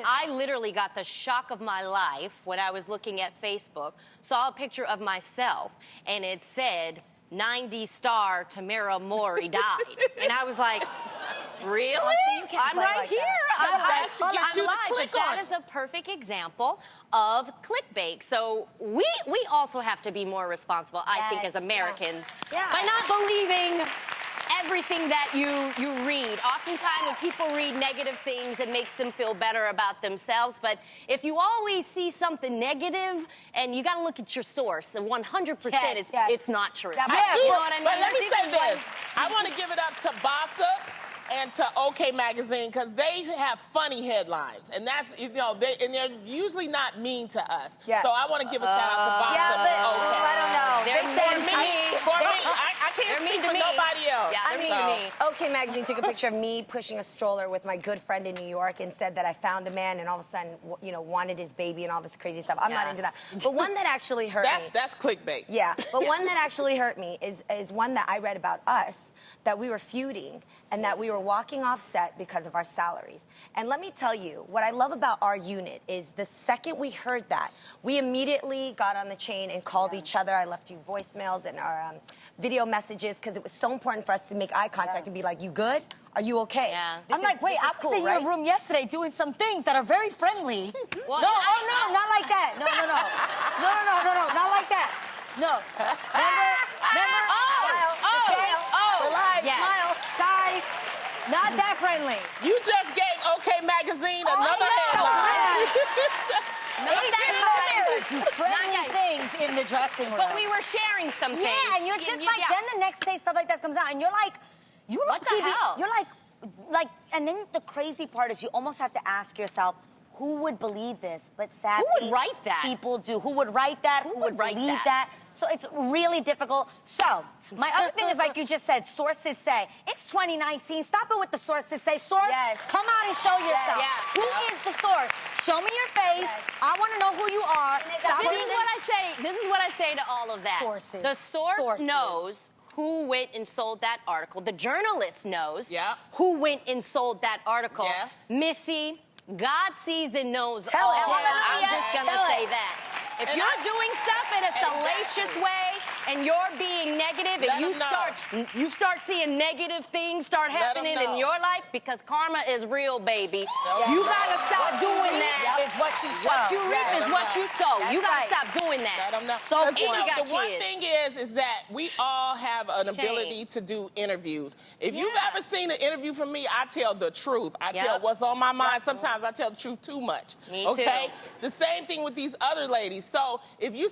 I literally got the shock of my life when I was looking at Facebook, saw a picture of myself, and it said, 90 star Tamara Mowry died. And I was like, really? I'm right like here. that. I'm live. But that is a perfect example of clickbait. So we also have to be more responsible, I think, as Americans, by not believing everything that you read. Oftentimes when people read negative things, it makes them feel better about themselves. But if you always see something negative, and you got to look at your source, and 100% it's not true. You know what I mean? But let me say this. I want to give it up to Bossip and to OK Magazine, because they have funny headlines, and that's, you know, they're usually not mean to us. So I want to give a shout out to Bossip. Yeah, but I don't know. They're mean to me. I can't speak for nobody else. Yeah, they're mean to me. OK Magazine took a picture of me pushing a stroller with my good friend in New York and said that I found a man and all of a sudden, you know, wanted his baby and all this crazy stuff. I'm not into that. But one that actually hurt me. That's clickbait. Yeah, but one that actually hurt me is one that I read about us, that we were feuding and that we were walking off set because of our salaries. And let me tell you, what I love about our unit is the second we heard that, we immediately got on the chain and called each other. I left you voicemails and our video messages because it was so important for us to make eye contact and be like, you good? Are you okay? Yeah. I'm like, wait, I was in your room yesterday doing some things that are very friendly. Well, no, not like that. No, not like that. No. Remember? Smile, guys. Not that friendly. You just gave OK Magazine another headline. Do friendly things in the dressing room. But we were sharing some things. Yeah, and you're just like, then the next day stuff like that comes out, and you're like, what the hell? You're like, and then the crazy part is you almost have to ask yourself, who would believe this? But sadly, who would write that? People do. Who would write that? Who would believe that? So it's really difficult. So my other thing is, like you just said, sources say. It's 2019. Stop it with the sources say. Source, come out and show yourself. Who is the source? Show me your face. I want to know who you are. This is what I say to all of that. Sources. The source knows who went and sold that article. The journalist knows who went and sold that article. Missy, God sees and knows all. I'm just going to say that. If you're doing stuff in a salacious way and you're being negative and you start seeing negative things start happening in your life, because karma is real, baby. You got to stop doing that. Is what you sow. What you reap is what you sow. You got to stop doing that. So the one thing is that we all have an ability to do interviews. If you've ever seen an interview from me, I tell the truth. I tell what's on my mind. Sometimes I tell the truth too much. Me too. The same thing with these other ladies. So if you're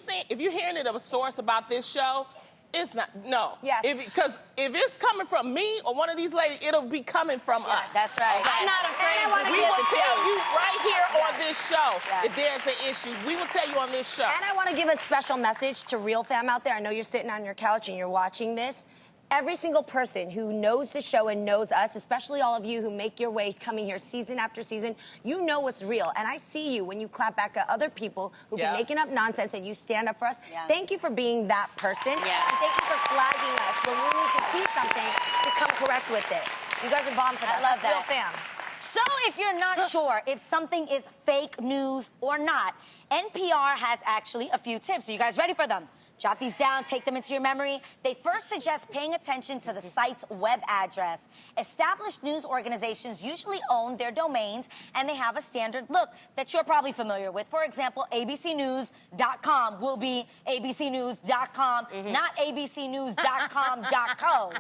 hearing it of a source about this show, it's not, because if it's coming from me or one of these ladies, it'll be coming from us. That's right. I'm not afraid. We will tell you right here on this show if there's an issue. We will tell you on this show. And I want to give a special message to real fam out there. I know you're sitting on your couch and you're watching this. Every single person who knows the show and knows us, especially all of you who make your way coming here season after season, you know what's real. And I see you when you clap back at other people who be making up nonsense and you stand up for us. Thank you for being that person. And thank you for flagging us when we need to see something to come correct with it. You guys are bomb for that. I love That's that. real fam. So if you're not sure if something is fake news or not, NPR has actually a few tips. Are you guys ready for them? Jot these down, take them into your memory. They first suggest paying attention to the site's web address. Established news organizations usually own their domains, and they have a standard look that you're probably familiar with. For example, abcnews.com will be abcnews.com, not abcnews.com.co.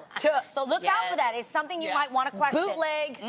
So look out for that. It's something you might want to question. Bootleg.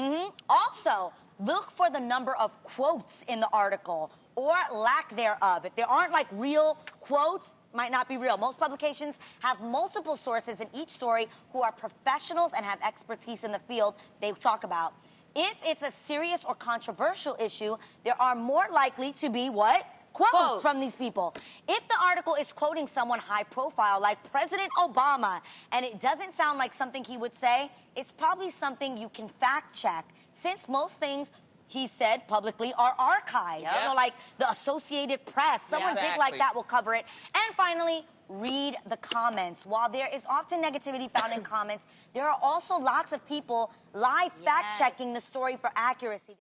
Also, look for the number of quotes in the article or lack thereof. If there aren't like real quotes, might not be real. Most publications have multiple sources in each story who are professionals and have expertise in the field they talk about. If it's a serious or controversial issue, there are more likely to be what? Quotes from these people. If the article is quoting someone high profile like President Obama and it doesn't sound like something he would say, it's probably something you can fact check, since most things he said publicly are archived. You know, like the Associated Press, someone big like that will cover it. And finally, read the comments. While there is often negativity found in comments, there are also lots of people live fact-checking the story for accuracy.